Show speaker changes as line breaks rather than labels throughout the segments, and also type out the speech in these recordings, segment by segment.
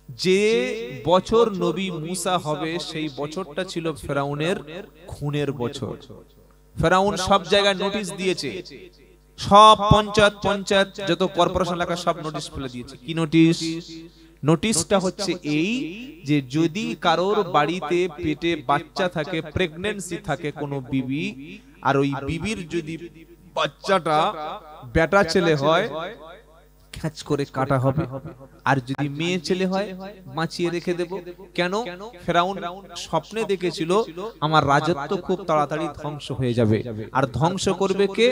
যে বছর নবী মুসা হবে সেই বছরটা ছিল ফেরাউনের খুনের বছর। ফেরাউন সব জায়গায় নোটিশ দিয়েছে, সব পঞ্চায়েত যত কর্পোরেশন এলাকা সব নোটিশ ফেলে দিয়েছে। কি নোটিশ? নোটিশটা হচ্ছে এই যে যদি কারোর বাড়িতে পেটে বাচ্চা থাকে, প্রেগন্যান্সি থাকে কোনো বিবি, আর ওই বিবির যদি বাচ্চাটা বেটা ছেলে হয় খ্যাচ করে কাটা হবে, আর যদি মেয়ে ছেলে হয় বাঁচিয়ে রেখে দেব। কেন? ফেরাউন স্বপ্নে দেখেছিল আমার রাজত্ব খুব তাড়াতাড়ি ধ্বংস হয়ে যাবে, আর ধ্বংস করবে কে?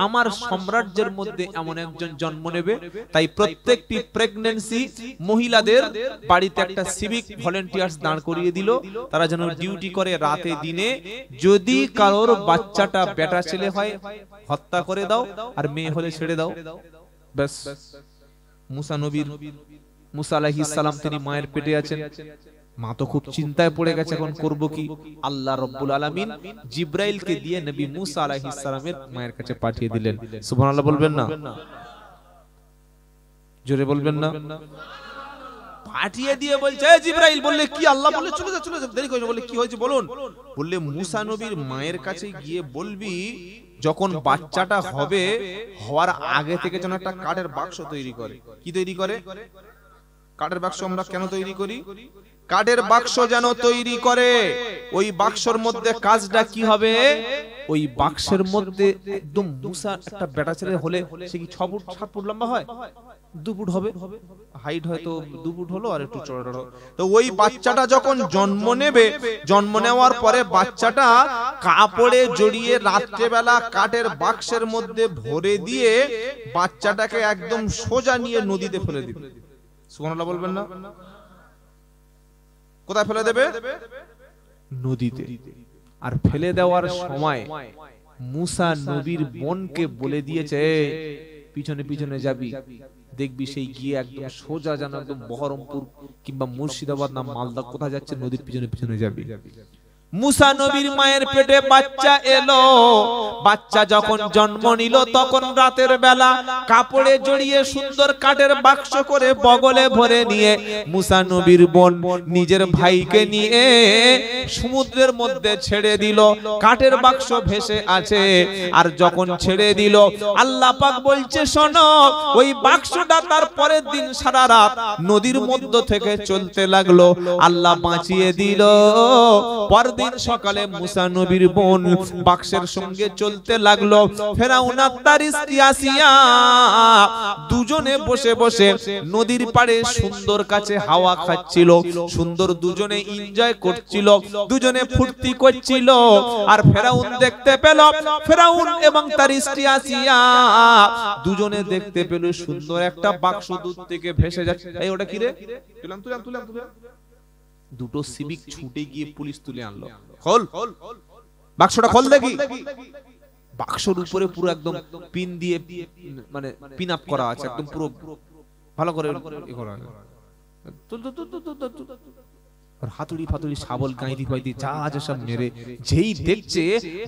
আমার সাম্রাজ্যের মধ্যে এমন একজন জন্ম নেবে। তাই প্রত্যেকটি প্রেগন্যান্সি মহিলাদের বাড়িতে একটা সিভিক ভলেন্টিয়ার্স দাঁড় করিয়ে দিল, তারা যেন ডিউটি করে রাতে দিনে। যদি কারোর বাচ্চাটা বেটা ছেলে হয় হত্যা করে দাও, আর মেয়ে হলে ছেড়ে দাও। ব্যাস। মুসা আলাইহিস সালাম তিনি মায়ের পেটে আছেন, মা তো খুব চিন্তায় পড়ে গেছে, এখন করব কি? আল্লাহ রাব্বুল আলামিন জিবরাইলকে দিয়ে নবী মুসা আলাইহিস সালামের মায়ের কাছে পাঠিয়ে দিলেন। সুবহানাল্লাহ বলবেন না? জোরে বলবেন না? পাঠিয়ে দিয়ে বলছে, এ জিবরাইল, বললে কি? আল্লাহ বললে চলে যা, দেরি করিস। বললে কি হয়েছে বলুন? বললে মুসা নবীর মায়ের কাছে গিয়ে বলবি যখন বাচ্চাটা হবে, হওয়ার আগে থেকে যেন একটা কাঠের বাক্স তৈরি করে। কি তৈরি করে? কাঠের বাক্স আমরা কেন তৈরি করি? কাঠের বাক্স যেন তৈরি করে। ওই বাক্সর মধ্যে কাজটা কি হবে? ওই বাক্সের মধ্যে একদম মুসা একটা বেটা ছেলে হলে সে কি 6 ফুট 7 ফুট লম্বা হয়? 2 ফুট হবে, হাইট হয়তো 2 ফুট হলো আর একটু চড়া। তো ওই বাচ্চাটা যখন জন্ম নেবে, জন্ম নেওয়ার পরে বাচ্চাটা কাপড়ে জড়িয়ে রাত্রেবেলা কাঠের বাক্সের মধ্যে ভরে দিয়ে বাচ্চাটাকে একদম সোজা নিয়ে নদীতে ফেলে দিবে। সুবহানাল্লাহ বলবেন না? কোথায় ফেলে দেবে? নদীতে। আর ফেলে দেওয়ার সময় মুসা নবীর বোনকে বলে দিয়েছে, পিছনে পিছনে যাবি, দেখবি সেই গিয়ে একদম সোজা যেন একদম বহরমপুর কিংবা মুর্শিদাবাদ না মালদা কোথায় যাচ্ছে, নদীর পিছনে পিছনে যাবি। মুসা নবীর মায়ের পেটে বাচ্চা এলো। বাচ্চা যখন জন্ম নিল তখন রাতের বেলা কাপড়ে জড়িয়ে সুন্দর কাঠের বাক্স করে বগলে ভরে নিয়ে মুসা নবীর বোন নিজের ভাইকে নিয়ে সমুদ্রের মধ্যে ছেড়ে দিল। কাঠের বাক্স ভেসে আছে, আর যখন ছেড়ে দিল আল্লাহ পাক বলছে, শোনো, ওই বাক্সটা তার পরের দিন সারা রাত নদীর মধ্য থেকে চলতে লাগলো। আল্লাহ বাঁচিয়ে দিল। পরদিন সকালে মুসা নবীর বোন বাক্সের সঙ্গে চলতে লাগলো। ফেরাউন আর তার স্ত্রী আসিয়া দুজনে বসে বসে নদীর পাড়ে সুন্দর কাছে হাওয়া খাচ্ছিল, সুন্দর দুজনে এনজয় করছিল, দুজনে ফুর্তি করছিল। আর ফেরাউন দেখতে পেল, ফেরাউন এবং তার স্ত্রী আসিয়া দুজনে দেখতে পেল সুন্দর একটা বাক্স দূর থেকে ভেসে যাচ্ছে। এই ওটা কি রে? তুলাম। দুটো সিভিক ছুটে গিয়ে পুলিশ তুলে আনলো। খোল বাক্সটা, খোল দেখি। বাক্সর উপরে পুরো একদম পিন দিয়ে মানে পিন আপ করা আছে, একদম পুরো ভালো করে করা আছে। হাতুড়ি ফাতুড়ি শাবল গাইতি ফাইতি যা আছে সব মেরে যেই দেখছে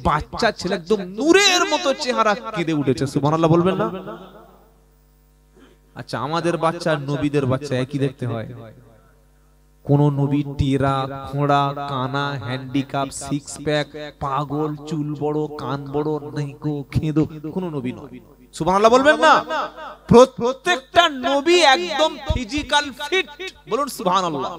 বাচ্চা ছেলে একদম নূরের মতো চেহারা, কেঁদে উঠেছে। সুবহানাল্লাহ বলবেন না? আচ্ছা, আমাদের বাচ্চা আর নবীদের বাচ্চা একই দেখতে হয়? কোন নবী টেরা, খোঁড়া, কানা, হ্যান্ডিক্যাপ, সিক্স প্যাক, পাগল, চুল বড়, কান বড়, নাইকো খেদো, কোন নবী নয়। সুবহানাল্লাহ বলবেন না? প্রত্যেকটা নবী একদম ফিজিক্যাল ফিট। বলুন সুবহানাল্লাহ।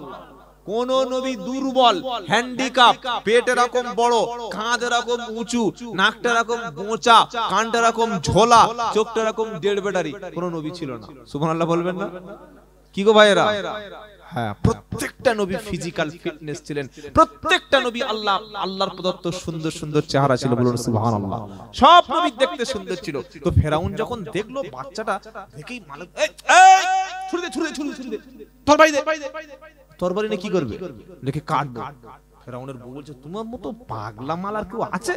কোন নবী দুর্বল, হ্যান্ডিক্যাপ, পেট এরকম বড়, কাঁধ এরকম উঁচু, নাকটা এরকম বোঁচা, কানটা এরকম ঝোলা, চোখটা এরকম দেড় ব্যাটারি, কোন নবী ছিল না। সুবহানাল্লাহ বলবেন না? কি গো ভাইয়েরা? হ্যাঁ, প্রত্যেকটা নবী ফিজিক্যাল ফিটনেস ছিলেন। প্রত্যেকটা নবী আল্লাহর প্রদত্ত সুন্দর সুন্দর চেহারা ছিল। বলুন সুবহানাল্লাহ। সব নবী দেখতে সুন্দর ছিল। তো ফেরাউন যখন দেখলো বাচ্চাটা, দেখেই মালিক, এই ছুড়ে দে, তরবারি দে। তরবারি নিয়ে কি করবে? দেখে কাটবো। ফেরাউনের বউ বলছে, তোমার মতো পাগলা মাল আর কেউ আছে?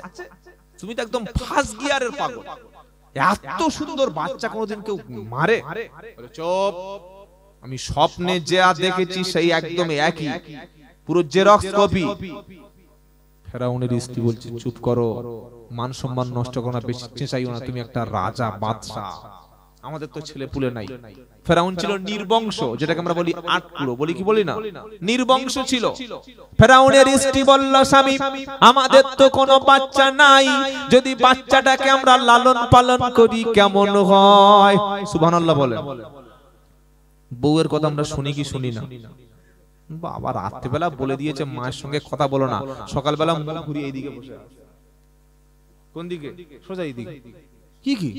তুমি তো একদম ফার্স্ট গিয়ারের পাগল। এত সুন্দর বাচ্চা কোনোদিন কেউ মারে? চুপ, আমি স্বপ্নে যা দেখেছি সেই একদম একই, পুরো জেরক্স কপি। ফেরাউনের স্ত্রী বলছে, চুপ করো, মান সম্মান নষ্ট করো না, বেশি চেঁচাইও না, তুমি একটা রাজা বাদশা, আমাদের তো ছেলে পুলে নাই। ফেরাউন ছিল নির্বংশ, যেটাকে আমরা বলি আটকুড়ো, বলি কি বলি না, নির্বংশ ছিল। ফেরাউনের স্ত্রী বলল, স্বামী আমাদের তো কোনো বাচ্চা নাই, যদি বাচ্চাটাকে আমরা লালন পালন করি কেমন হয়? সুবহানাল্লাহ বলেন। বউয়ের কথা আমরা শুনি কি শুনি না? বাবা রাত্রিবেলা বলে দিয়েছে মায়ের সঙ্গে কথা বলো না, সকালবেলা মুখ ঘুরিয়ে এইদিকে বসে আছে। কোন দিকে? সোজা এইদিকে। কি কি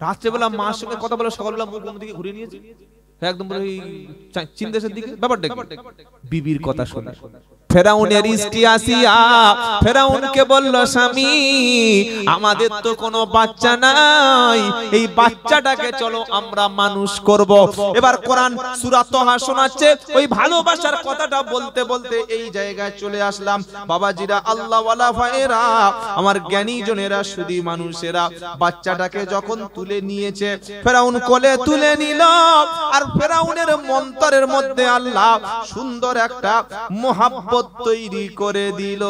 রাত্রিবেলা মায়ের সঙ্গে কথা বলে সকালবেলা মুখ কোন দিকে ঘুরিয়ে নিয়েছে, একদম বলে চীন দেশের দিকে। ব্যাপারটা বিবির কথা শুনে ফেরাউনের স্ত্রী আসিয়া ফেরাউনকে বলল, স্বামী আমাদের তো কোনো বাচ্চা নাই, এই বাচ্চাটাকে চলো আমরা মানুষ করব। এবার কোরআন সূরা তাহা শোনাচ্ছে, ওই ভালোবাসার কথাটা বলতে বলতে এই জায়গায় চলে আসলাম। বাবাজিরা, আল্লাহ ওয়ালা ভাইরা, আমার জ্ঞানী জনেরা, শুধু মানুষেরা, বাচ্চাটাকে যখন তুলে নিয়েছে, ফেরাউন কোলে তুলে নিল, আর ফেরাউনের মন্তরের মধ্যে আল্লাহ সুন্দর একটা মোহাব্বত তৈরি করে দিল।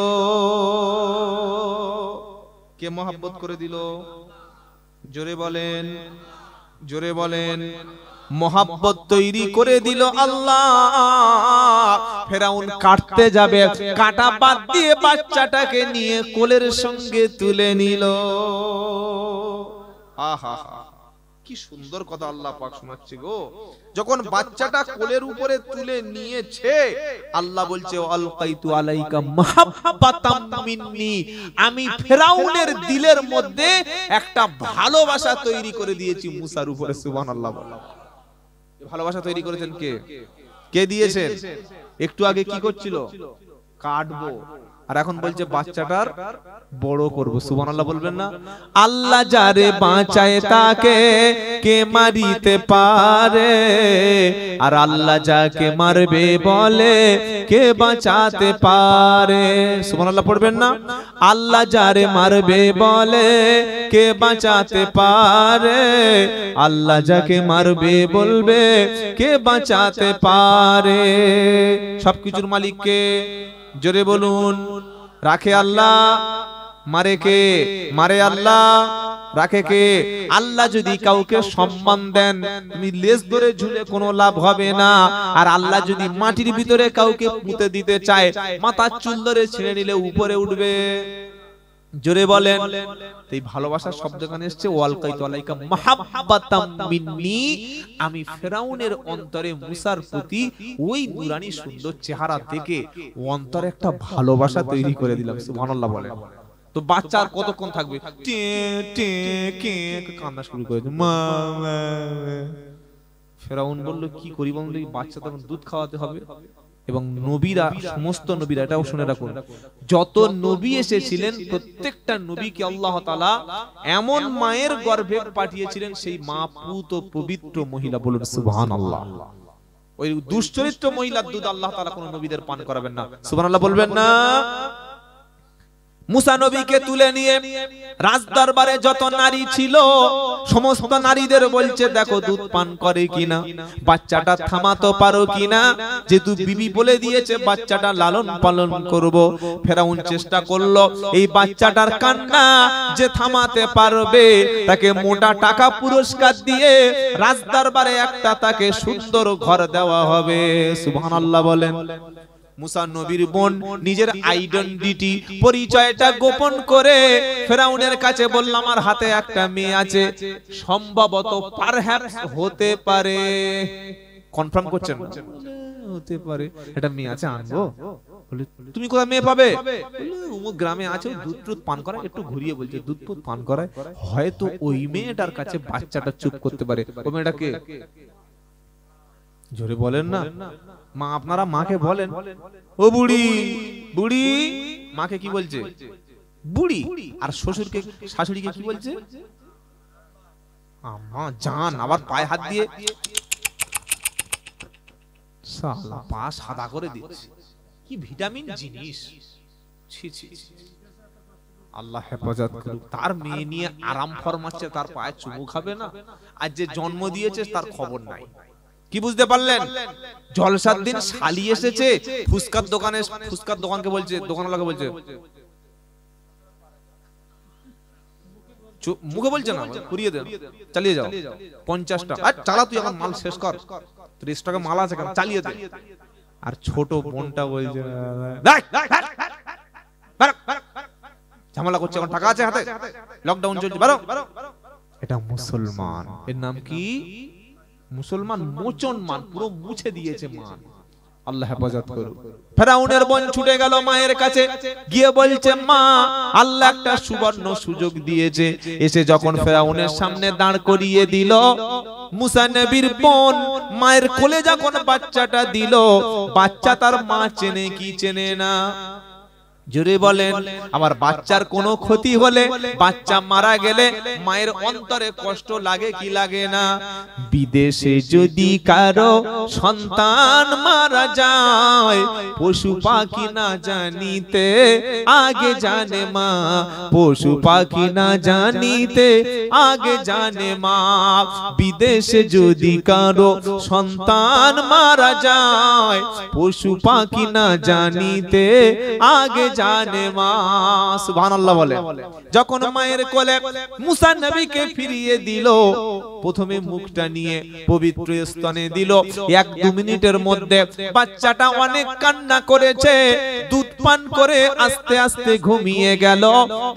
কে মোহাব্বত করে দিল? জোরে বলেন, জোরে বলেন। মোহাব্বত তৈরি করে দিল আল্লাহ। ফেরাউন কাটতে যাবে, কাটা বাদ দিয়ে বাচ্চাটাকে নিয়ে কোলের সঙ্গে তুলে নিল। আহা, কি সুন্দর কথা আল্লাহ পাক শোনাচ্ছে গো। যখন বাচ্চাটা কোলের উপরে তুলে নিয়েছে, আল্লাহ বলছে, আলকাইতু আলাইকা মাহাব্বাতাম মিন্নি, আমি ফেরাউনের দিলের মধ্যে একটা ভালোবাসা তৈরি করে দিয়েছি মুসার উপরে। সুবহানাল্লাহ। ভালোবাসা তৈরি করেছেন কে? কে দিয়েছেন? একটু আগে কি করছিল? কাটবো, আর এখন বলছে বাচ্চাটার বড় করব। সুবহানাল্লাহ বলবেন না? আল্লাহ যারে বাঁচায় তাকে কে মারিতে পারে, আর আল্লাহ যাকে মারবে বলে কে বাঁচাতে পারে। সুবহানাল্লাহ পড়বেন না? আল্লাহ যারে মারবে বলে কে বাঁচাতে পারে, আল্লাহ যাকে মারবে বলবে কে বাঁচাতে পারে। সবকিছুর মালিক কে? জোরে বলুন। রাখে আল্লাহ, মারে কে? মারে আল্লাহ, রাখে কে? আল্লাহ যদি কাউকে সম্মান দেন, তুমি লেজ ধরে ঝুলে কোনো লাভ হবে না। আর আল্লাহ যদি মাটির ভিতরে কাউকে পুঁতে দিতে চায়, মাথার চুল ধরে ছিঁড়ে নিলে উপরে উঠবে। জোরে বলেন। এই ভালোবাসার শব্দ কানে এসেছে, ওয়ালকাইতু আলাইকা মাহাব্বাতাম মিন্নি, আমি ফেরাউনের অন্তরে মুসার প্রতি ওই নুরানি সুন্দর চেহারা দেখে অন্তরে একটা ভালোবাসা তৈরি করে দিলাম। সুবহানাল্লাহ বলেন। তো বাচ্চা আর কতক্ষণ থাকবে? টে টে কে কান্না শুরু করে দিল। মা, ফেরাউন বলল, কি করি বলুন, এই বাচ্চা তখন দুধ খাওয়াতে হবে। এবং নবীরা, সমস্ত নবীরা, এটাও শুনে রাখুন, যত নবী এসেছিলেন প্রত্যেকটা নবীকে আল্লাহ তাআলা এমন মায়ের গর্ভে পাঠিয়েছিলেন, সেই মা পুত পবিত্র মহিলা। বলুন সুবহানাল্লাহ। ওই দুশ্চরিত্র মহিলার দুধ আল্লাহ তাআলা কোন নবীদের পান করাবেন না। সুবহানাল্লাহ বলবেন না? মুসা নবীকে তুলে নিয়ে রাজদরবারে যত নারী ছিল, সমস্ত নারীদের বলছে, দেখো দুধ পান করে কিনা, বাচ্চাটা থামাতে পারো কিনা। যেহেতু বিবি বলে দিয়েছে বাচ্চাটা লালন পালন করব, ফেরাউন চেষ্টা করলো এই বাচ্চাটার কান্না যে থামাতে পারবে তাকে মোটা টাকা পুরস্কার দিয়ে রাজদরবারে একটা তাকে সুন্দর ঘর দেওয়া হবে। সুবহানাল্লাহ বলেন। মুসা নবীর বোন নিজের আইডেন্টিটি, পরিচয়টা গোপন করে ফেরাউনের কাছে বলল, আমার হাতে একটা মেয়ে আছে, সম্ভবত পারহ্যাপস হতে পারে। কনফার্ম করছেন? হতে পারে একটা মেয়ে আছে, আনবো। বলে, তুমি কোথায় মেয়ে পাবে? অমুক গ্রামে আছে, দুধ টুধ পান করায়। একটু ঘুরিয়ে বলছে, দুধ টুধ পান করায়, হয়তো ওই মেয়েটার কাছে বাচ্চাটা চুপ করতে পারে। ওই মেয়েটাকে জোরে বলেন না। মা, আপনারা মাকে বলেন, ও বুড়ি, বুড়ি। মাকে কি বলছে? বুড়ি। আর শ্বশুরকে, শাশুড়িকে কি বলছে? আম্মা জান। আবার পায়ে হাত দিয়ে শালা পা সাদা করে দিচ্ছে। কি ভিটামিন জিনিস! ছি ছি, আল্লাহ হেফাজত করুক। তার মেয়ে নিয়ে আরাম ফরমাচ্ছে, তার পায়ে চুমু খাবে না। আর যে জন্ম দিয়েছে তার খবর নাই। কি বুঝতে পারলেন? জলসার দিন শালি এসেছে, ফুসকার দোকানে, ফুসকার দোকানকে বলছে, দোকানওয়ালাকে বলছে, মুখে বলছে না, পুরিয়ে দেন, চালিয়ে যাও 50 টাকা, আর চালা তুই এখন মাল শেষ কর, 30 টাকা মাল আছে কেন, চালিয়ে দে। আর ছোট বোনটা বলছে ঝামেলা করছে, এখন টাকা আছে হাতে, লকডাউন চলছে, বারো। এটা মুসলমান, এর নাম কি? মুসলমান মোচন মান, পুরো মুছে দিয়েছে মান। আল্লাহ হেফাজত করুন। ফেরাউনের বোন ছুটে গেল মায়ের কাছে, গিয়ে বলছে মা, আল্লাহ একটা সুবর্ণ সুযোগ দিয়েছে। এসে যখন ফেরাউনের সামনে দাঁড় করিয়ে দিল, মুসা নবীর বোন মায়ের কোলে যখন বাচ্চাটা দিল, বাচ্চা তার মা চেনে কি চেনে না? জোরে বলেন। আবার বাচ্চার কোনো ক্ষতি হলে, বাচ্চা মারা গেলে মায়ের অন্তরে কষ্ট লাগে কি লাগে না? বিদেশে যদি কারো সন্তান মারা যায়, পশু পাখি না জানিতে আগে জানে মা, পশু পাখি না জানিতে আগে জানে মা। বিদেশে যদি কারো সন্তান মারা যায়, পশু পাখি না জানিতে আগে জানে মা। সুবহানাল্লাহ বলে। যখন মায়ের কোলে মুসা নবীকে ফিরিয়ে দিল, প্রথমে মুখটা নিয়ে পবিত্র স্তনে দিল। 1-2 মিনিটের মধ্যে বাচ্চাটা অনেক কান্না করেছে, দুধ পান করে আস্তে আস্তে ঘুমিয়ে গেল।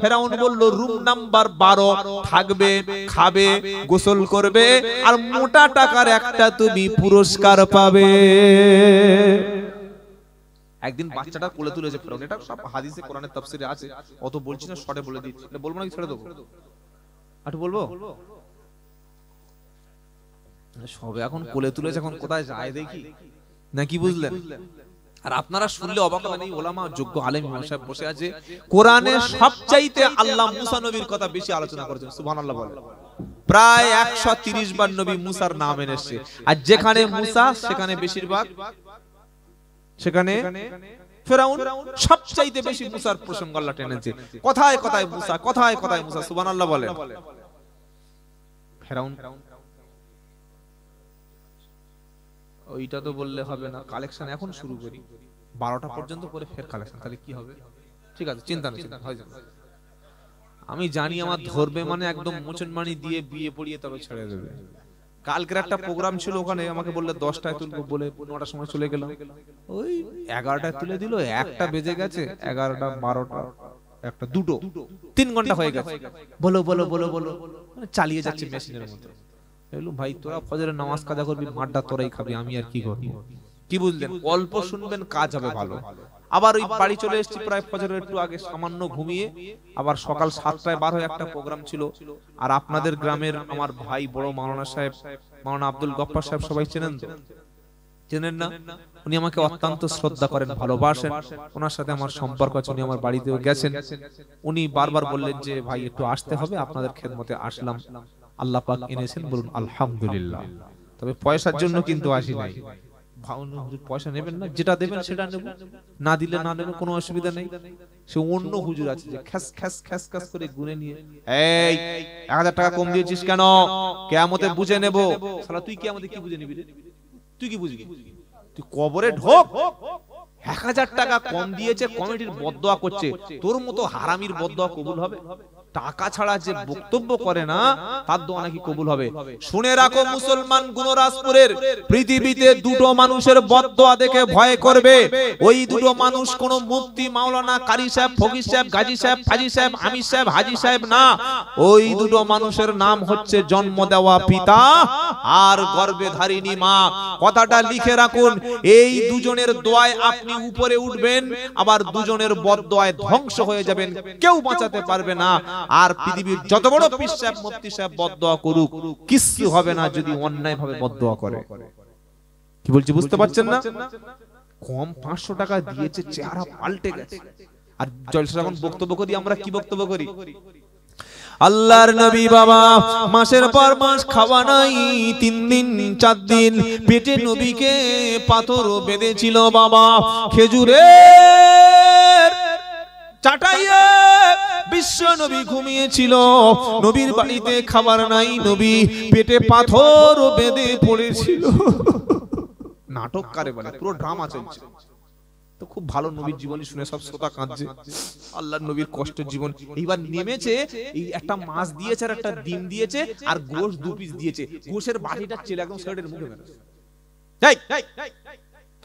ফেরাউন বলল, রুম নাম্বার 12 থাকবে, খাবে, গোসল করবে, আর মোটা টাকার একটা তুমি পুরস্কার পাবে। একদিন বাচ্চাটা কোলে তুলেছে ফেরাউন, এটা সব হাদিসে কোরআনের তাফসীরে আছে, অত বলছি না, শর্টে বলে দিচ্ছি। এটা বলবো নাকি ছেড়ে দেবো? আরে বলবো, সবে এখন কোলে তুলেছে, এখন কোথায় যায় দেখি নাকি, বুঝলেন? আর আপনারা শুনলে অবাক হবেন, এই ওলামা যোগ্য আলেম সাহেব বসে আছে, কোরআনে সবচাইতে আল্লাহ মুসা নবীর কথা বেশি আলোচনা করেছেন। সুবহানাল্লাহ বলেন। প্রায় 130 বার নবী মুসার নাম এনেছে, আর যেখানে মুসা সেখানে বেশিরভাগ, সেখানে ফেরাউন, সবচাইতে বেশি মুসার প্রসঙ্গ আল্লাহ টেনেছে। কথায় কথায় মুসা, কথায় কথায় মুসা। সুবহানাল্লাহ বলেন। ফেরাউন, ওইটা তো বললে হবে না, কালেকশন এখন শুরু করি, 12টা পর্যন্ত করে ফের কালেকশন, তাহলে কি হবে? ঠিক আছে, চিন্তা নেই, হয়ে যাবে। আমি জানি আমার ধরবে মানে একদম মুসলমানি দিয়ে বিয়ে পড়িয়ে তবে ছেড়ে দেবে। কালকের একটা প্রোগ্রাম ছিল, ওখানে আমাকে বললে 10টায় তুলবো বলে 9টার সময় চলে গেলাম, ওই 11টায় তুলে দিল, 1টা বেজে গেছে, 11টা 12টা 1টা 2টো 3 ঘন্টা হয়ে গেছে। বলো বলো বলো বলো, চালিয়ে যাচ্ছে মেশিনের মতো। ভাই তোরা ফজরের নামাজ কাজা করবি, মাড্ডা তোরাই খাবি, আমি আর কি করব? কি বুঝলেন? অল্প শুনবেন, কাজ হবে ভালো। আবার ওই বাড়ি চলে এসেছি প্রায় ফজরের একটু আগে, সামান্য ঘুমিয়ে। আবার সকাল 7টায় বার হয়ে একটা প্রোগ্রাম ছিল। আর আপনাদের গ্রামের আমার ভাই বড় মাওলানা সাহেব, মাওলানা আব্দুল গফফার সাহেব, সবাই চেনেন তো? চেনেন না? উনি আমাকে অত্যন্ত শ্রদ্ধা করেন, ভালোবাসেন, ওনার সাথে আমার সম্পর্ক আছে, উনি আমার বাড়িতেও গেছেন। উনি বারবার বললেন যে ভাই একটু আসতে হবে, আপনাদের খেদমতে আসলাম। আল্লাহ পাক এনেছেন, বলুন আলহামদুলিল্লাহ। তবে পয়সার জন্য কিন্তু আসি নাই। পয়সা নেবেন না, যেটা দেবেন সেটা নেব, না দিলে না নেবেন, কোনো অসুবিধা নেই। সে অন্য হুজুর আছে যে খ্যাস খ্যাস খ্যাস খ্যাস করে গুনে নিয়ে, এই 1000 টাকা কম দিয়েছিস কেন? কিয়ামতে বুঝে নেব। শালা তুই কিয়ামতে কি বুঝে নিবি রে? তুই কি বুঝবি? তুই কবরে ঢোক। 1000 টাকা কম দিয়েছে, কমিটির বদদোয়া করছে, তোর মতো হারামির বদদোয়া কবুল হবে? টাকা ছাড়া যে বক্তব্য করে না, তার দোয়া নাকি কবুল হবে। শুনে রাখো মুসলমান গুণরাজপুরের, পৃথিবীতে দুটো মানুষের বদদোয়া দেখে ভয় করবে। ওই দুটো মানুষ কোন মুফতি, মাওলানা, কারি সাহেব, ফকির সাহেব, গাজী সাহেব, ফাজি সাহেব, আমির সাহেব, হাজী সাহেব না। ওই দুটো মানুষের নাম হচ্ছে জন্ম দেওয়া পিতা আর গর্ভে ধারিণী মা। কথাটা লিখে রাখুন। এই দুজনের দোয়ায় আপনি উপরে উঠবেন, আবার দুজনের বদদোয়ায় ধ্বংস হয়ে যাবেন, কেউ বাঁচাতে পারবে না। আর পৃথিবীর যত বড় পীর সাহেব, মুফতি সাহেব বদদোয়া করুক, কিছু হবে না যদি অন্যায় ভাবে বদদোয়া করে। কি বলছি বুঝতে পারছেন না? কম 500 টাকা দিয়েছে, চেহারা পাল্টে গেছে। আর জলসা যখন বক্তব্য করি, আমরা কি বক্তব্য করি? আল্লাহর নবী বাবা মাসের পর মাস খাওয়া নাই, 3 দিন 4 দিন পেটে নবীকে পাথর বেঁধেছিল বাবা। খেজুরের চাটাইয়ে বিশ্ব নবী ঘুমিয়েছিল, নবীর বাড়িতে খাবার নাই, নবী পেটে পাথর বেঁধে পড়েছিল। নাটক কারে বলে? পুরো ড্রামা চলছে। তো খুব ভালো নবীর জীবনী শুনে সব শ্রোতা কাঁদছে, আল্লাহর নবীর কষ্টের জীবন। এইবার নেমেছে, এই একটা মাছ দিয়েছে আর একটা ডিম দিয়েছে আর গোশত 2 পিস দিয়েছে, গোশের বাটিটা চেলে একদম শার্টের মুখে মেরেছে। যাই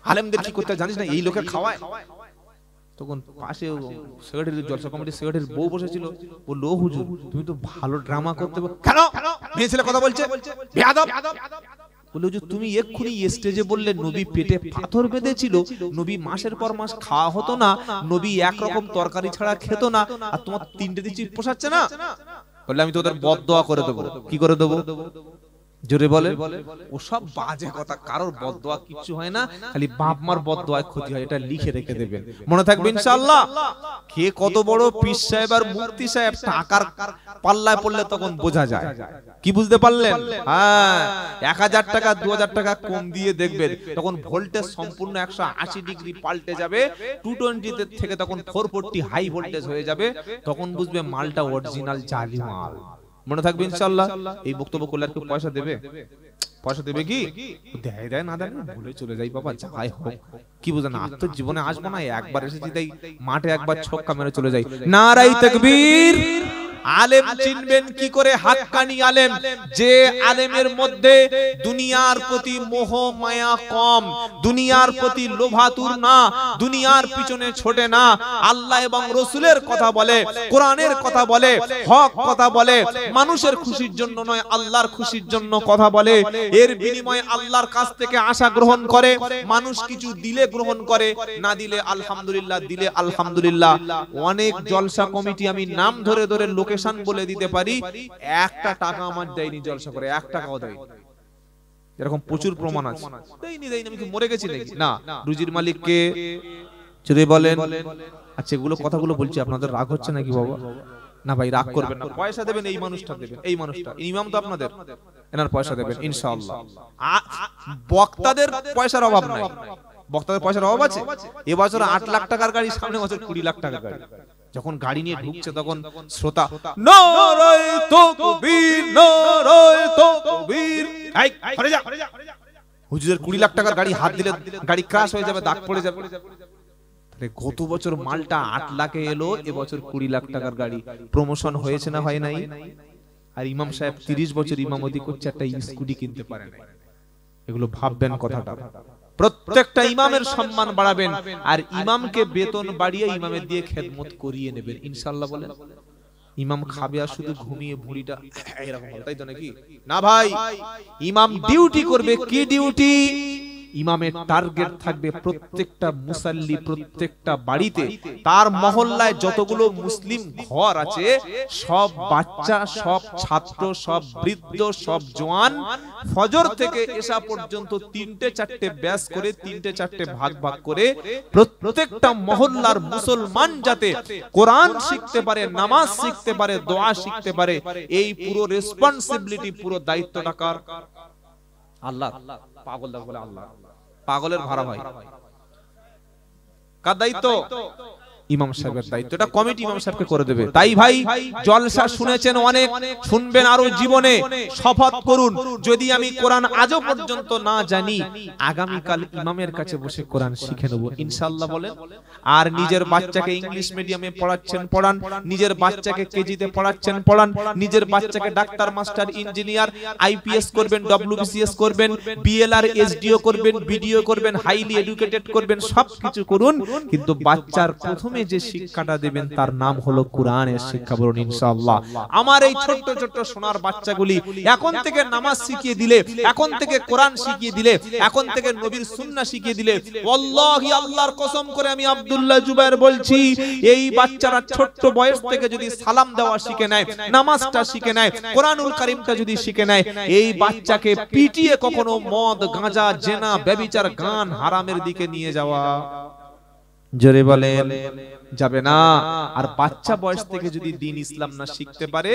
আলেমদের কি করতে জানিস না, এই লোকের খাওয়ায়। তখন পাশে সেক্রেটারি, জলসা কমিটির সেক্রেটারি বউ বসেছিল, বলল ও হুজুর তুমি তো ভালো ড্রামা করতে পারো, কেন মেয়ে ছেলে কথা বলছে বেয়াদব। বলল যে তুমি এক্ষুনি স্টেজে বললে নবী পেটে পাথর বেঁধেছিল, নবী মাসের পর মাস খাওয়া হতো না, নবী একরকম তরকারি ছাড়া খেত না, আর তোমার 3টে দিচ্ছি পোষাচ্ছে না। বললে আমি তো ওদের বদদোয়া করে দেবো। কি করে দেবো জোরে বলে? ও সব বাজে কথা, কারোর বদদোয়া কিচ্ছু হয় না, খালি বাপ মার বদদোয়ায় ক্ষতি হয়, এটা লিখে রেখে দেবেন, মনে থাকবে ইনশাআল্লাহ। কে কত বড় পীর সাহেব আর মুফতি সাহেব টাকার পাল্লায় পড়লে তখন বোঝা যায়। কি বুঝতে পারলেন? হ্যাঁ, 1000 টাকা 2000 টাকা কম দিয়ে দেখবেন, তখন ভোল্টেজ সম্পূর্ণ 180 ডিগ্রি পাল্টে যাবে, 220 থেকে তখন 440 হাই ভোল্টেজ হয়ে যাবে, তখন বুঝবে মালটা অরিজিনাল জালি মাল। মনে থাকবে ইনশাআল্লাহ। এই বক্তব্য করলে আর কেউ পয়সা দেবে? পয়সা দেবে কি? দেয় না দেয় বলে চলে যাই বাবা, যাই হোক। কি বুঝেন, আর তো জীবনে আসবো না, একবার এসেছি তাই মাঠে একবার ছক্কা মেরে চলে যাই। নারায়ে তাকবীর। আলেম চিনবেন কি করে? হাক্কানি আলেম, যে আলেমের মধ্যে দুনিয়ার প্রতি মোহ মায়া কম, দুনিয়ার প্রতি লোভাতুর না, দুনিয়ার পিছনে ছোটে না, আল্লাহ এবং রাসূলের কথা বলে, কোরআনের কথা বলে, হক কথা বলে, মানুষের খুশির জন্য নয় আল্লাহর খুশির জন্য কথা বলে, এর বিনিময়ে আল্লাহর কাছ থেকে আশা গ্রহণ করে, মানুষ কিছু দিলে গ্রহণ করে, না দিলে আলহামদুলিল্লাহ, দিলে আলহামদুলিল্লাহ। অনেক জলসা কমিটি আমি নাম ধরে ধরে লোকেশন বলে দিতে পারি, 1 টাকা আমার দেয়নি জলসা করে, 1 টাকাও দেয়নি, এরকম প্রচুর প্রমাণ আছে। দেয়নি আমি কি মরে গেছি নাকি? না, রুজির মালিক কে চলে বলেন। আচ্ছা এগুলো কথাগুলো বলছি, আপনাদের রাগ হচ্ছে নাকি বাবা? না ভাই রাগ করবেন না, পয়সা দেবেন, এই মানুষটা দেবেন, এই মানুষটা ইমাম তো আপনাদের, এনার পয়সা দেবেন ইনশাআল্লাহ। বক্তাদের পয়সার অভাব নাই, বক্তাদের পয়সার অভাব আছে। এবছর 8 লাখ টাকার গাড়ি, সামনে বছর 20 লাখ টাকার গাড়ি। যখন গাড়ি নিয়ে ঢুকছে তখন শ্রোতা নারায়ে তাকবীর, নারায়ে তাকবীর, এই সরে যা। হুজুরের 20 লাখ টাকার গাড়ি, হাত দিলে গাড়ি ক্র্যাশ হয়ে যাবে, দাগ পড়ে যাবে। গত বছর মালটা 8 লাখে এলো, এবছর 20 লাখ টাকার গাড়ি। প্রমোশন হয়েছে না হয় নাই? আর ইমাম সাহেব 30 বছর ইমামতি করছে, একটা স্কুটি কিনতে পারে না। এগুলো ভাববেন কথাটা। প্রত্যেকটা ইমামের সম্মান বাড়াবেন, আর ইমামকে বেতন বাড়িয়ে ইমামের দিয়ে খেদমত করিয়ে নেবেন ইনশাআল্লাহ। বলেন ইমাম খাবে আর শুধু ঘুমিয়ে ভুঁড়িটা এরকম হবে, তাই তো নাকি? না ভাই, ইমাম ডিউটি করবে। কি ডিউটি? ইমামের টার্গেট থাকবে প্রত্যেকটা মুসাল্লি, প্রত্যেকটা বাড়িতে, তার মহল্লায় যতগুলো মুসলিম ঘর আছে, সব বাচ্চা, সব ছাত্র, সব বৃদ্ধ, সব জওয়ান, ফজর থেকে এশা পর্যন্ত 3টে 4টে ব্যাচ করে, 3টে 4টে ভাগ ভাগ করে, প্রত্যেকটা মহল্লার মুসলমান যাতে কোরআন শিখতে পারে, নামাজ শিখতে পারে, দোয়া শিখতে পারে, এই পুরো রেসপন্সিবিলিটি, পুরো দায়িত্বটা কার? আল্লাহ। পাগল দাও বলে আল্লাহ, পাগলের ভাড়া হয়। কার দায়িত্ব? ইমাম সাহেবের দায়িত্ব। এটা কমিটি ইমাম সাহেবকে করে দেবে। তাই ভাই, জলসা শুনেছেন অনেক, শুনবেন আরো জীবনে। শপথ করুন, যদি আমি কোরআন আজও পর্যন্ত না জানি, আগামীকাল ইমামের কাছে বসে কোরআন শিখে নেব ইনশাআল্লাহ। বলেন। আর নিজের বাচ্চাকে ইংলিশ মিডিয়ামে পড়াচ্ছেন, পড়ান। নিজের বাচ্চাকে কেজিতে পড়াচ্ছেন, পড়ান। নিজের বাচ্চাকে ডাক্তার, মাস্টার, ইঞ্জিনিয়ার, আইপিএস করবেন, ডব্লিউবিসিএস করবেন, বিএলআর, এসডিও করবেন, বিডিও করবেন, হাইলি এডুকেটেড করবেন, সবকিছু করুন, কিন্তু বাচ্চার প্রথমে যে শিক্ষাটা দেবেন তার নাম হলো কোরআনের শিক্ষা। বলুন ইনশাআল্লাহ। আমার এই ছোট্ট ছোট্ট সোনার বাচ্চাগুলি এখন থেকে নামাজ শিখিয়ে দিলে, এখন থেকে কোরআন শিখিয়ে দিলে, এখন থেকে নবীর সুন্নাহ শিখিয়ে দিলে, ওয়াল্লাহি আল্লাহর কসম করে আমি আব্দুল্লাহ জুবায়ের বলছি, এই বাচ্চারা ছোট্ট বয়স থেকে যদি সালাম দেওয়া শিখে নেয়, নামাজটা শিখে নেয়, কোরআনুল কারীমটা যদি শিখে নেয়, এই বাচ্চাকে পিটিয়ে কখনো মদ, গাঁজা, জেনা, ব্যভিচার, গান, হারামের দিকে নিয়ে যাওয়া জোরে বলেন যাবে না। আর বাচ্চা বয়স থেকে যদি দ্বীন ইসলাম না শিখতে পারে,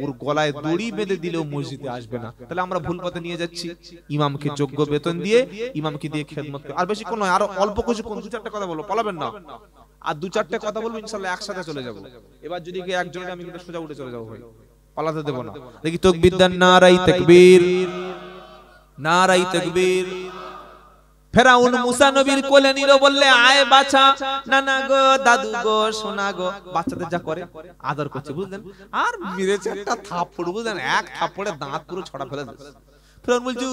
ওর গলায় দড়ি বেঁধে দিলেও মসজিদে আসবে না। তাহলে আমরা ভুল পথে নিয়ে যাচ্ছি। ইমামকে যোগ্য বেতন দিয়ে, ইমামকে দিয়ে খেদমত করে, আর বেশি কোন নয়, আর অল্প কিছু, কোন 2-4টা কথা বলবো, পালাবেন না। আর 2-4টে কথা বলবো, ইনশাআল্লাহ একসাথে চলে যাব। এবার যদি কে একজনকে আমি কিন্তু সোজা উঠে চলে যাব ভাই, পালাতে দেব না। দেখি তাকবীর দেন, নারায়ে তাকবীর, নারায়ে তাকবীর। ফেরাউন মুসা নবীর কোলে নিল, বললে আয় বাছা, নানা গো, দাদু গো, সোনা গো, বাচ্চাদের যা করে আদর করছে, বুঝলেন? আর মেরেছে একটা থাপ্পড়, বুঝলেন? এক থাপ্পড়ে দাঁত পুরো ছড়া ফেলে দিয়েছে। ফেরাউন বলছে,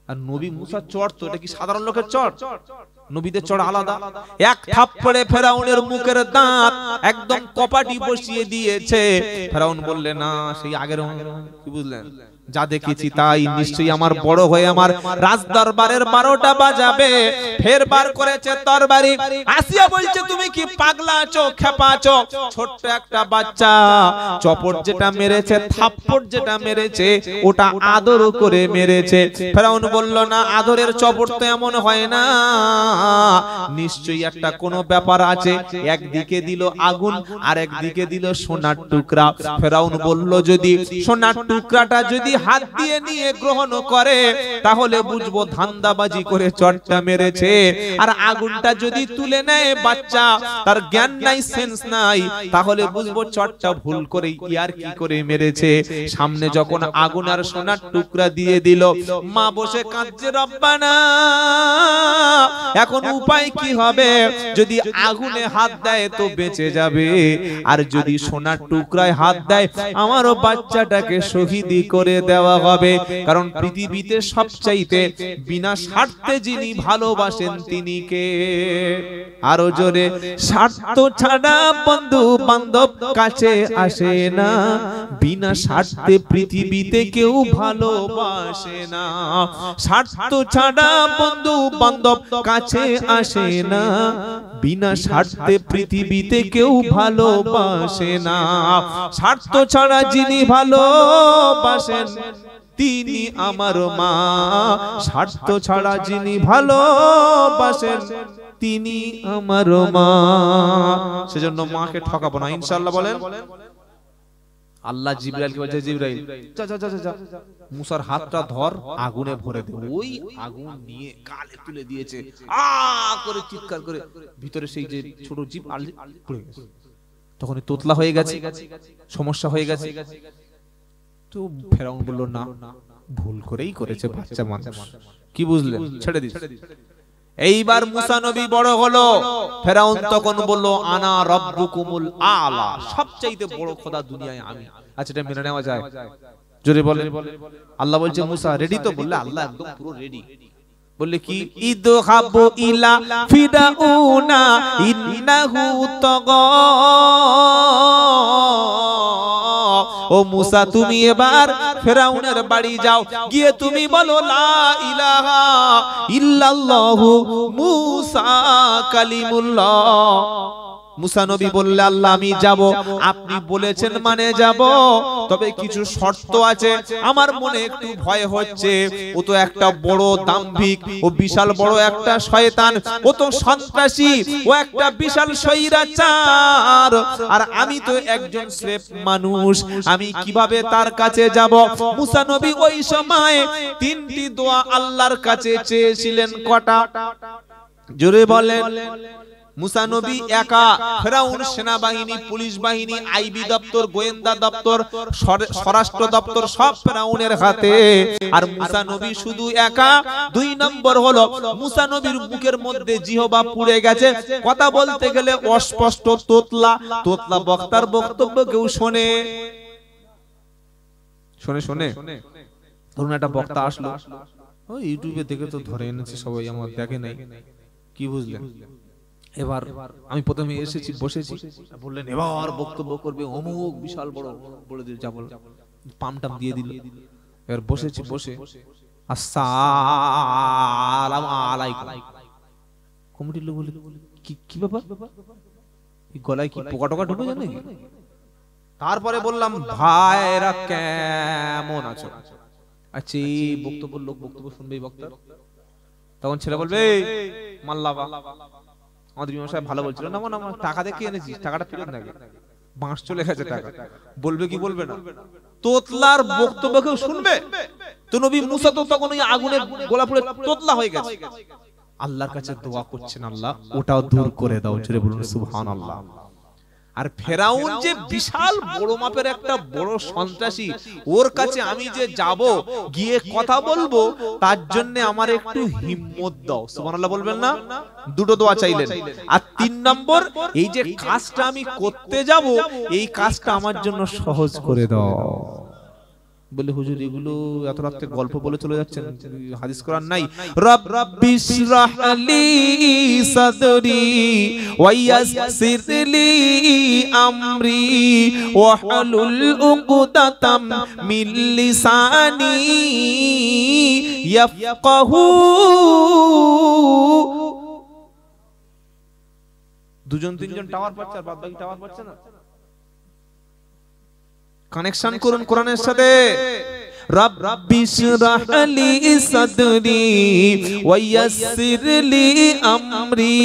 আর নবী মুসা চড় তো, এটা কি সাধারণ লোকের চড়? নবীদের চড় আলাদা। এক থাপ্পড়ে ফেরাউনের মুখের দাঁত একদম কপাটি বসিয়ে দিয়েছে। ফেরাউন বললে, না সেই আগের, কি বুঝলেন? যা দেখেছি তাই, নিশ্চয়ই আমার বড় হয়ে আমার রাজ দরবারের 12টা বাজাবে। ফের বার করেছে তরবারি। আসিয়া বলছে, তুমি কি পাগলা আছো, খেপা আছো? ছোট্ট একটা বাচ্চা, চপট যেটা মেরেছে, থাপ্পড় যেটা মেরেছে, ওটা আদর করে মেরেছে। ফেরাউন বলল, না, আদরের চপট তো এমন হয় না, নিশ্চয়ই একটা কোনো ব্যাপার আছে। একদিকে দিল আগুন, আর একদিকে দিল সোনার টুকরা। ফেরাউন বলল, যদি সোনার টুকরাটা যদি হাত দিয়ে নিয়ে গ্রহণ করে, তাহলে বুঝবো ধান্দাবাজি করে চটটা মেরেছে। আর আগুনটা যদি তুলে নেয় বাচ্চা, তার জ্ঞান নাই, সেন্স নাই, তাহলে বুঝবো চটটা ভুল করে ইয়ার কি করে মেরেছে। সামনে যখন আগুন আর সোনার টুকরা দিয়ে দিল, মা বসে কাঁদছে, রব্বানা, এখন উপায় কি হবে? যদি আগুনে হাত দেয় তো বেঁচে যাবে, আর যদি সোনার টুকরায় হাত দেয়, আমারও বাচ্চাটাকে শহীদি করে দেওয়া হবে। কারণ পৃথিবীতে সবচাইতে বিনা স্বার্থে যিনি ভালোবাসেন তিনি কে? আরো জোরে, স্বার্থ ছাড়া বন্ধু বান্ধব কাছে আসে না, বিনা স্বার্থে পৃথিবীতে কেউ ভালোবাসে না। স্বার্থ ছাড়া বন্ধু বান্ধব কাছে আসে না, বিনা স্বার্থে পৃথিবীতে কেউ ভালোবাসে না। স্বার্থ ছাড়া যিনি ভালোবাসেন তিনি আমার মা, স্বার্থ ছাড়া যিনি ভালোবাসেন তিনি আমার মা। সেজন্য মাকে ঠকাবো না, ইনশাআল্লাহ। বলেন। আল্লাহ জিবরাইলকে বলছে, জিবরাইল যা যা যা যা, মুসার হাতটা ধর, আগুনে ভরে দে। ওই আগুন নিয়ে গালে তুলে দিয়েছে, আ করে চিৎকার করে, ভিতরে সেই যে ছোট জীব পড়ে গেছে। তখন তোতলা হয়ে গেছে, সমস্যা হয়ে গেছে। তো ফেরাউন বলল, না, ভুল করেই করেছে বাচ্চা মানুষ, কি বুঝলেন, ছেড়ে দিস। এইবার মুসা নবী বড় হলো। ফেরাউন তখন বলল, আনা রাব্বুকুমুল আলা, সবচাইতে বড় খোদা দুনিয়ায় আমি। আচ্ছা, এটা মেনে নেওয়া যায়? জোরে বলেন। আল্লাহ বলছে, মুসা রেডি তো? বললে, আল্লাহ একদম পুরো রেডি। বললে কি? ইদহাবু ইলা ফিরাউনা ইন্নাহু তাগা। ও মুসা, তুমি এবার ফেরাউনের বাড়ি যাও, গিয়ে তুমি বলো, লা ইলাহা ইল্লাল্লাহু মুসা কালিমুল্লাহ। মুসা নবী বললে, আল্লাহ আমি যাব, আপনি বলেছেন মানে যাব, তবে কিছু শর্ত আছে। আমার মনে একটু ভয় হচ্ছে, ও তো একটা বড় দাম্ভিক, ও বিশাল বড় একটা শয়তান, ও তো সন্ত্রাসী, ও একটা বিশাল স্বৈরাচার, আর আমি তো একজন স্রেফ মানুষ, আমি কিভাবে তার কাছে যাব? মুসা নবী ওই সময় 3টি দোয়া আল্লাহর কাছে চেয়েছিলেন। কটা? জোরে বলেন। মুসা নবী একা, ফেরাউন সেনাবাহিনী, পুলিশ বাহিনী, আইবি দপ্তর, গোয়েন্দা দপ্তর, স্বরাষ্ট্র দপ্তর সব ফেরাউনের হাতে, আর মুসা নবী শুধু একা। 2 নম্বর হলো, মুসা নবীর মুখের মধ্যে জিহবা পুড়ে গেছে, কথা বলতে গেলে অস্পষ্ট, তোতলা তোতলা, বক্তার বক্তব্য কেউ শোনে শোনে। ধরুন একটা বক্তা আসলো, ওই ইউটিউবে দেখে তো ধরে এনেছে সবাই, আমার দেখে নাই, কি বুঝলেন? এবার আমি প্রথমে এসেছি, বসেছি, বললেন এবার বক্তব্য করবে অমুক বিশাল বড়, বলে দিয়ে যা বল, পামটাম দিয়ে দিল। এবার বসেছি, বসে আসসালামু আলাইকুম। কমিটির লোক বলে, কি ব্যাপার, গলায় কি পোকা টোকা ঢুকে যায় নাকি? তারপরে বললাম, ভাইরা কেমন আছো? আচ্ছা, বক্তব্য লোক বক্তব্য শুনবেই বক্তা। তখন ছেলে বলবে, মাল্লাবা, আমাদের ইমাম সাহেব ভালো বলছিল না, না টাকা দেখে এনেছিস, টাকাটা ফেরত নাকি, বাঁশ চলে গেছে টাকা। বলবে কি বলবে না? তোতলার বক্তব্য কেউ শুনবে? তো নবী মুসা তো তখন ওই আগুনে গোলা পুড়ে তোতলা হয়ে গেছে। আল্লাহর কাছে দোয়া করছেন, আল্লাহ ওটাও দূর করে দাও। জোরে বলুন সুবহানাল্লাহ। আর ফেরাউন যে বিশাল বড় মাপের একটা বড় সন্ত্রাসী, ওর কাছে আমি যে যাব, গিয়ে কথা বলবো, তার জন্য আমার একটু হিম্মত দাও। সুবহানাল্লাহ বলবেন না? দুটো দোয়া চাইলেন। আর 3 নম্বর, এই যে কাজটা আমি করতে যাব, এই কাজটা আমার জন্য সহজ করে দাও। বলে হুজুর এগুলো এত রাতে গল্প বলে চলে যাচ্ছেন, হাদিস কোরআন নাই? রাব্বিশ রাহলি সাদরি ওয়া ইয়াসসির লি আমরি ওয়াহলুল উকদাতাম মিন লিসানি ইয়াফকাহু। দুজন তিনজন টাওয়ার পাচ্ছে, আর বাদ বাকি টাওয়ার পাচ্ছে না। কানেকশন করুন কোরআনের সাথে। রাব্বিশ রাহলি সাদরি ওয়া ইয়াসসির লি আমরি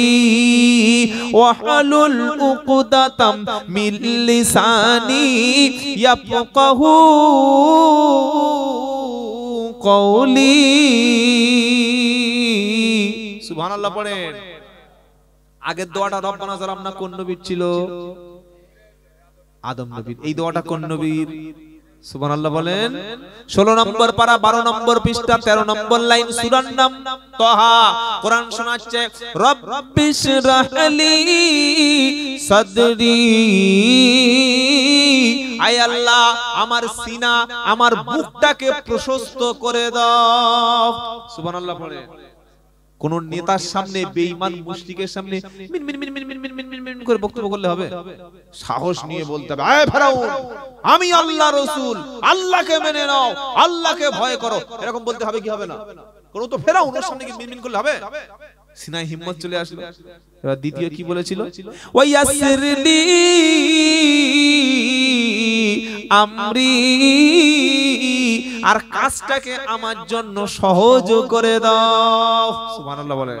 ওয়াহলুল উকদাতাম মিন লিসানি ইয়াফকাহু কওলি। সুবহানাল্লাহ পড়েন। আগের দোয়াটা রব্বানা যালামনা কোন নবীর ছিল? আদম নবীর। এই দোয়াটা কোন নবীর? সুবহানাল্লাহ বলেন। 16 নম্বর পারা 12 নম্বর পৃষ্ঠা 13 নম্বর লাইন, সূরার নাম তাহা। কোরআন শোনাচ্ছে, রাব্বিশ রাহলি সাদরি, আয় আল্লাহ আমার সিনা, আমার বুকটাকে প্রশস্ত করে দাও। সুবহানাল্লাহ পড়ে। কোন নেতার সামনে, বেঈমান মুশরিকের সামনে মিন মিন মিন মিন মিন মিন মিন মিন করে বক্তব্য করলে হবে? সাহস নিয়ে বলতে হবে, আয় ফেরাউন, আমি আল্লাহর রাসূল, আল্লাহকে মেনে নাও, আল্লাহকে ভয় করো, এরকম বলতে হবে কি হবে না? কোন তো ফেরাউনের সামনে কি মিন মিন করলে হবে? সিনায় হিম্মত চলে আসলো। এবার দ্বিতীয় কি বলেছিল? ওয়া ইয়াসসিরলি আমরি, আর কাজটাকে আমার জন্য সহজ করে দাও। সুবহানাল্লাহ বলে।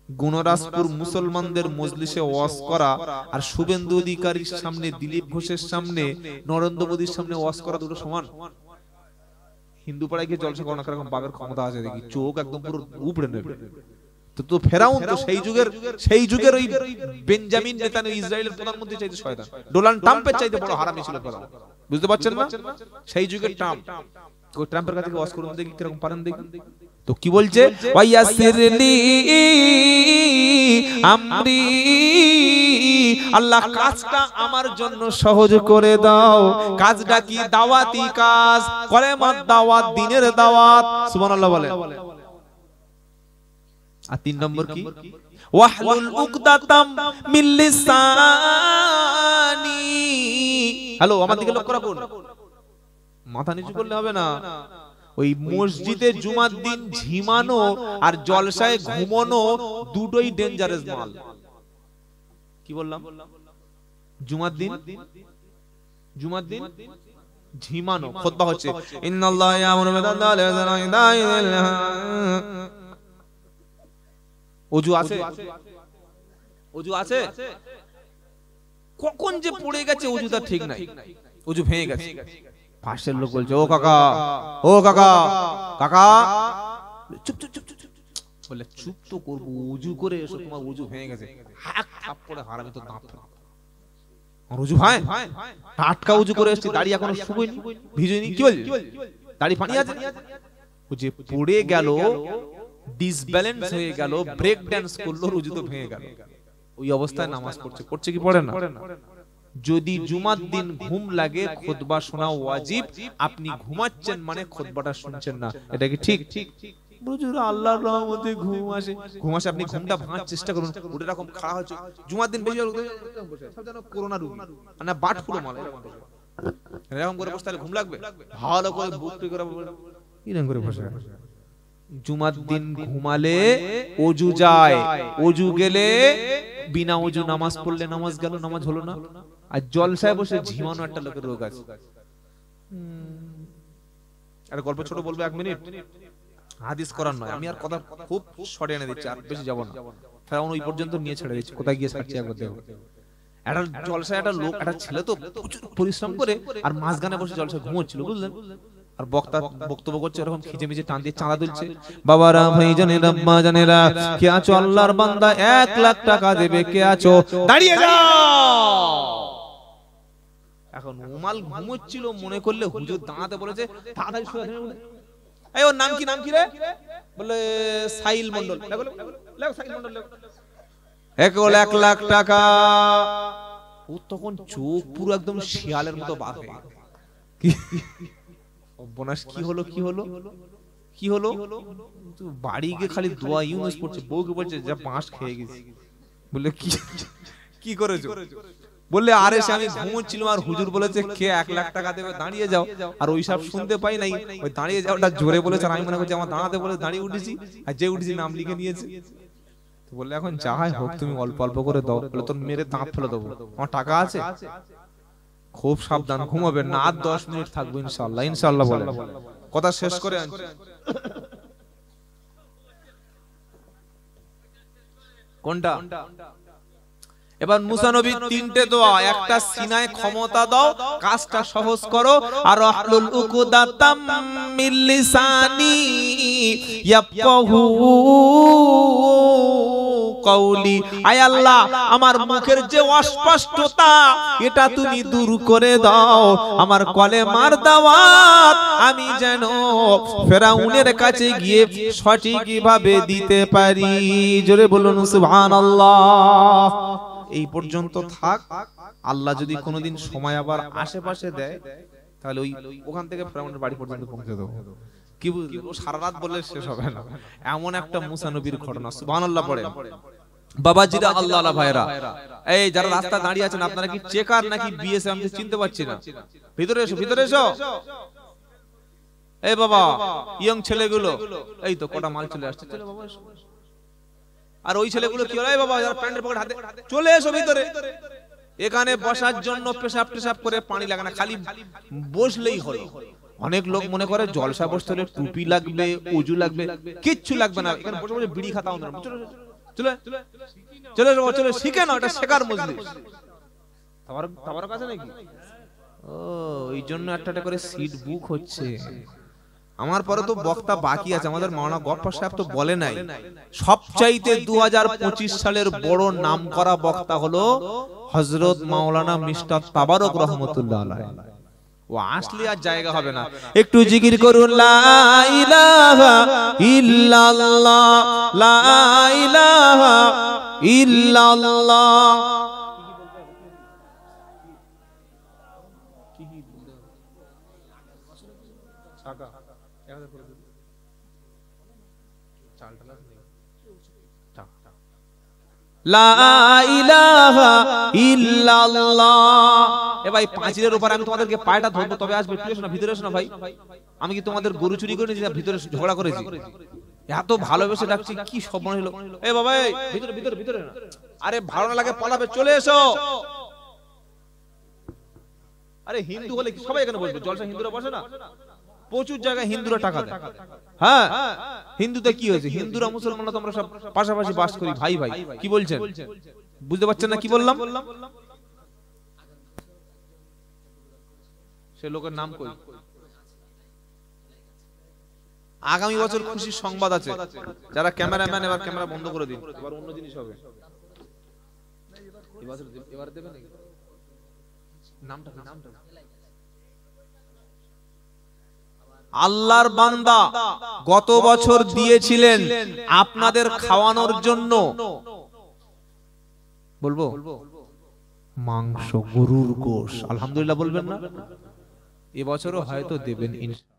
গুণরাজপুর মুসলমানদের মজলিসে ওয়াজ করা আর শুভেন্দু অধিকারীর সামনে, দিলীপ ঘোষের সামনে, নরেন্দ্র মোদীর সামনে ওয়াজ করা দুটো সমান? হিন্দু পাড়ায় গিয়ে জলসা করা এরকম বাঘের ক্ষমতা আছে দেখি, চোখ একদম পুরো উপড়ে নেবে। তো ফেরাউন তো সেই যুগের ওই বেঞ্জামিন নেতানিয়াহু, ইসরায়েলের প্রধানমন্ত্রী চাইতে শয়তান, ডোনাল্ড ট্রাম্পের চাইতে বড় হারামি ছিল ফেরাউন। বুঝতে পারছেন না? সেই যুগের ট্রাম্প। ওই ট্রাম্পের কাছে ওয়াজ করুন দেখি কিরকম পারেন দেখি। তো কি বলছে? ওয়া ইয়াসসিরলি আমরি, আল্লাহ কাজটা আমার জন্য সহজ করে দাও। কাজটা কি? দাওয়াতি কাজ, কলেমার দাওয়াত, দ্বীনের দাওয়াত। সুবহানাল্লাহ বলে। আর 3 নম্বর কি? ওয়াহলুল উকদাতাম মিন লিসানি। হ্যালো, আমার দিকে লক্ষ্য রাখুন, মাথা নিচু করলে হবে না। ওই মসজিদে জুমার দিন ঝিমানো আর জলসায় ঘুমানো দুটোই ডেঞ্জারাস মাল। কি বললাম? জুমার দিন ঝিমানো, খুতবা হচ্ছে, ইন্নাল্লাহা ইয়ামুরু বিল-আদলি ওয়াল ইহসানি। ওযু আছে? ওযু আছে? কখন যে পড়ে গেছে ওযুটা ঠিক নাই, ওযু ভেঙে গেছে। পাশের লোক বলছে, ও কাকা, ও কাকা, কাকা, চুপ চুপ চুপ চুপ। বলে চুপ তো করবো, ওযু করে এসো, তোমার ওযু ভেঙে গেছে। হাক থাপ্পড়ে হারামি তো দাঁত ফেলে। আর ওযু ভাই, টাটকা ওযু করে এসেছি, দাড়ি এখনো শুকোয়নি, ভিজেনি। কি বল? দাড়ি পানি আছে? ও যে পড়ে গেল, ডিসব্যালেন্স হয়ে গেল, ব্রেক ড্যান্স করলো, ওযু তো ভেঙে গেল। ওই অবস্থায় নামাজ পড়ছে কি পড়ে না? যদি জুমার দিন ঘুম লাগে, খুতবা শোনা ওয়াজিব। আপনি ঘুমাচ্ছেন মানে খুতবাটা শুনছেন না, এটা কি ঠিক? হুজুর আল্লাহর রহমতে ঘুম আসে, আপনি ঘুমটা ভাঙার চেষ্টা করুন। ওটা এরকম খাড়া হচ্ছে, জুমার দিন বেশি সব যেন করোনা রোগী, না বাট ফুলো মাল, এরকম করে বসে তাহলে ঘুম লাগবে? ভালো করে বুকটি করে এরকম করে বসে। জুমার দিন ঘুমালে ওযু যায়, ওযু গেলে বিনা ওযু নামাজ পড়লে নামাজ গেল, নামাজ হলো না। আর জলসায় বসে ঝিমানো একটা লোকের রোগ আছে। আর গল্প ছোট বলবো 1 মিনিট, হাদিস কোরআন নয়। আমি আর কথা খুব শর্ট এনে দিচ্ছি, আর বেশি যাব না। ফেরাউন ওই পর্যন্ত নিয়ে ছেড়ে দিচ্ছে, কোথায় গিয়ে ছাড়ছে একবার দেখো। একটা জলসায় একটা লোক, একটা ছেলে তো প্রচুর পরিশ্রম করে আর মাঝখানে বসে জলসায় ঘুমোচ্ছিল, বুঝলেন? আর বক্তা বক্তব্য করছে এরকম খিচে মিচে টান দিয়ে চাঁদা তুলছে। বাবারা ভাইজানেরা আম্মা জানেরা, কে আছো আল্লাহর বান্দা 1 লাখ টাকা দেবে, কে আছো দাঁড়িয়ে যাও। এখন উমাল ঘুমোচ্ছিল, মনে করলে হুজুর দাঁড়াতে বলেছে, তাড়াতাড়ি শুয়ে উঠে, এই ওর নাম কি, নাম কি রে? বলে সাইল মন্ডল। লেখো সাইল মন্ডল লেখো। 1 লাখ টাকা। ও তখন চোখ পুরো একদম শিয়ালের মতো বার হয়ে গেল। কি অবনাশ, কি হলো কি হলো কি হলো? বাড়ি গিয়ে খালি দোয়া ইউনুস পড়ছে, বউকে বলছে যা বাঁশ খেয়ে গেছি। বলে কি কি করেছো? বললে আরে সে আমি ঘুমোচ্ছিলাম আর হুজুর বলেছে কে 1 লাখ টাকা দেবে, দাঁড়িয়ে যাও। আর ওই সব শুনতে পাই নাই, ওই দাঁড়িয়ে যাওটা জোরে বলেছে, আর আমি মনে করছি আমার দাঁড়াতে বলে দাঁড়িয়ে উঠেছি, আর যে উঠেছি নাম লিখে নিয়েছে। তো বললে এখন যা হয় হোক, তুমি অল্প অল্প করে দাও। বলে তোর মেরে দাঁত ফেলে দেবো, আমার টাকা আছে। খুব সাবধান, ঘুমাবেন না, আর 10 মিনিট থাকবো ইনশাআল্লাহ। ইনশাআল্লাহ বলে কথা শেষ করে আনছি। কোনটা? এবার মুসা নবীর 3টে দোয়া, একটা সিনায় ক্ষমতা দাও, কাজটা সহজ করো, আর আহলুল উকদাতাম মিন লিসানি ইয়াফকাহু কওলি। আয় আল্লাহ, আমার মুখের যে অস্পষ্টতা এটা তুমি দূর করে দাও, আমার কলেমার দাওয়াত আমি যেন ফেরাউনের কাছে গিয়ে সঠিকভাবে দিতে পারি। জোরে বলুন সুবহানাল্লাহ। এই পর্যন্ত থাক। আল্লাহ যদি কোনোদিন সময় আবার আশেপাশে দেয়, তাহলে ওই ওখান থেকে ফেরাউনের বাড়ি পর্যন্ত পৌঁছে দেবো। কি বুঝলি? ও সারা রাত বললে শেষ হবে না, এমন একটা মুসা নবীর ঘটনা। সুবহানাল্লাহ পড়ে। বাবাজিরা, আল্লাহ আল্লাহ ভাইরা, এই যারা রাস্তা দাঁড়িয়ে আছেন, আপনারা কি চেকার নাকি বিএসএফ আমি চিনতে পারছি না। ভিতরে এসো, ভিতরে এসো। এই বাবা, ইয়ং ছেলেগুলো, এই তো কটা মাল চলে আসছে, চলে বাবা এসো। আর ওই ছেলেগুলো কি হলো? এই বাবা, যারা প্যান্টের পকেট হাতে, চলে এসো ভিতরে। এখানে বসার জন্য পেশাব টেশাব করে পানি লাগে না, খালি বসলেই হলো। অনেক লোক মনে করে জলসা বসতে হলে টুপি লাগবে, উজু লাগবে, কিচ্ছু লাগবে না। এখানে বসে বসে বিড়ি খাতা হবে না। চলে চলে চলে চলে শিখে না, এটা শেখার মজলিস। তোমার কাছে নাকি? ও, এই জন্য একটা করে সিট বুক হচ্ছে। আমার পরে তো বক্তা বাকি আছে। আমাদের মাওলানা গফফার সাহেব তো বলে নাই, সবচাইতে 2025 সালের বড় নামকরা বক্তা হলো হযরত মাওলানা মিস্টার তাবারক রহমাতুল্লাহ আলাইহি। ও আসলে আর জায়গা হবে না। একটু জিকির করুন, লা ইলাহা ইল্লাল্লাহ, লা ইলাহা ইল্লাল্লাহ। লা ইলাহা ইল্লাল্লাহ। এ ভাই, পাঁচিলের উপর আমি তোমাদেরকে পায়টা ধরবো, তবে আসবে। একটু এসো না, ভিতরে এসো না ভাই। আমি কি তোমাদের গরু চুরি করে নিয়েছি, ভিতরে ঝগড়া করেছি? এত ভালোবেসে ডাকছি, কি সর্বনাশ হলো। এ বাবা, ভিতরে ভিতরে ভিতরে না। আরে ভালো না লাগে পালাবে, চলে এসো। আরে হিন্দু হলে কি সবাই এখানে বসবে? জলসা হিন্দুরা বসে না? প্রচুর জায়গায় হিন্দুরা টাকা দেয়। হ্যাঁ, হিন্দুতে কি হয়েছে? হিন্দুরা মুসলমানরা তো আমরা সব পাশাপাশি বাস করি, ভাই ভাই। কি বলছেন? বুঝতে পারছেন না কি বললাম? সে লোকের নাম কই? আগামী বছর খুশির সংবাদ আছে। যারা ক্যামেরাম্যান, এবার ক্যামেরা বন্ধ করে দিন, এবার অন্য জিনিস হবে। এবার দেবে নাকি? নামটা নামটা আল্লাহর বান্দা গত বছর দিয়েছিলেন আপনাদের খাওয়ানোর জন্য। বলবো মাংস, গরুর গোশ। আলহামদুলিল্লাহ বলবেন না? এবছরও হয়তো দেবেন ইনশাআল্লাহ।